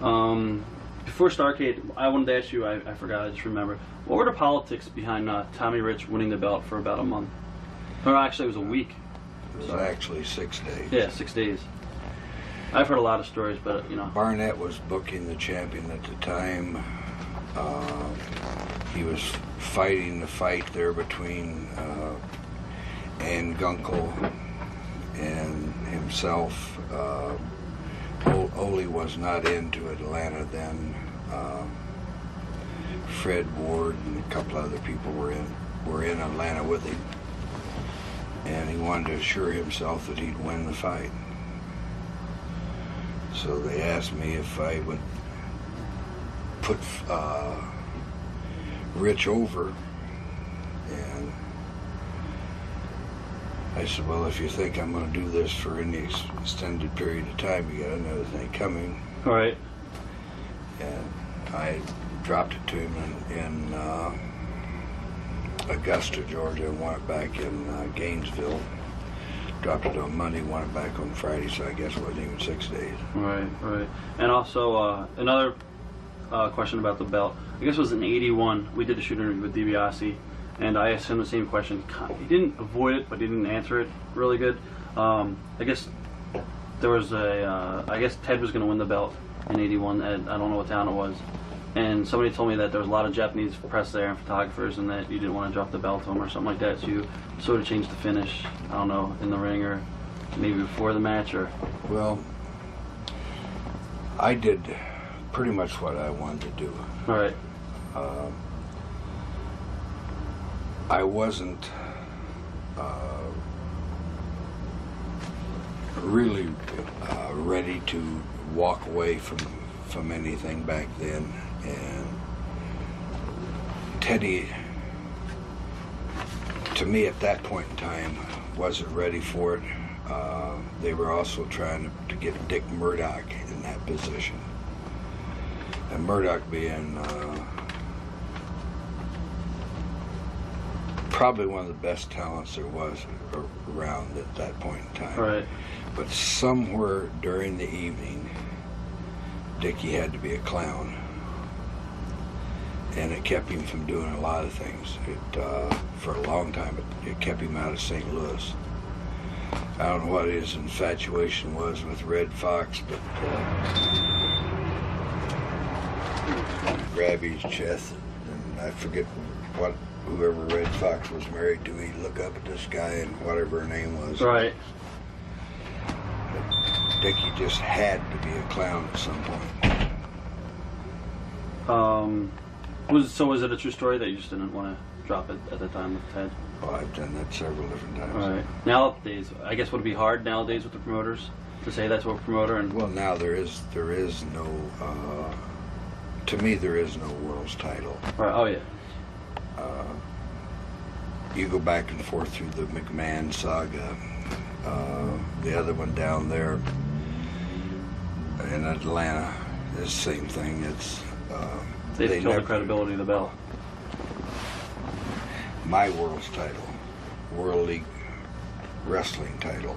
Before Starrcade, I wanted to ask you, I forgot, I just remembered. What were the politics behind Tommy Rich winning the belt for about a month? Or actually, it was a week. It was actually 6 days. Yeah, 6 days. I've heard a lot of stories, but you know. Barnett was booking the champion at the time. He was fighting the fight there between Ann Gunkel and himself. Ole was not into Atlanta then. Fred Ward and a couple other people were in Atlanta with him, and he wanted to assure himself that he'd win the fight. So they asked me if I would put Rich over, and I said, well, if you think I'm going to do this for any extended period of time, you got another thing coming. All right. And I dropped it to him in Augusta, Georgia, and won it back in Gainesville. Dropped it on Monday, won it back on Friday, so I guess it wasn't even 6 days. Right, right. And also, another question about the belt. I guess it was in '81. We did a shoot interview with Dibiase, and I asked him the same question. He didn't avoid it, but he didn't answer it really good. I guess there was I guess Ted was going to win the belt in '81 at, I don't know what town it was. And somebody told me that there was a lot of Japanese press there and photographers, and that you didn't want to drop the belt to him or something like that, so you sort of changed the finish, I don't know, in the ring or maybe before the match, or... Well, I did pretty much what I wanted to do. All right. I wasn't really ready to walk away from anything back then, and Teddy, to me at that point in time, wasn't ready for it. They were also trying to get Dick Murdoch in that position, and Murdoch being probably one of the best talents there was around at that point in time. Right. But somewhere during the evening, Dickie had to be a clown, and it kept him from doing a lot of things. For a long time, it kept him out of St. Louis. I don't know what his infatuation was with Red Fox, but grab his chest, and I forget what whoever Red Fox was married to, he'd look up at this guy and whatever her name was. Right. Dickie just had to be a clown at some point. Was it a true story that you just didn't want to drop it at the time with Ted? Oh, I've done that several different times. All right. Nowadays, I guess would it be hard nowadays with the promoters to say that's what a promoter and... Well, now there is no, to me there is no world's title. Right. Oh yeah. You go back and forth through the McMahon saga, the other one down there in Atlanta, the same thing. It's they killed the credibility of the belt. My world's title, World League Wrestling title,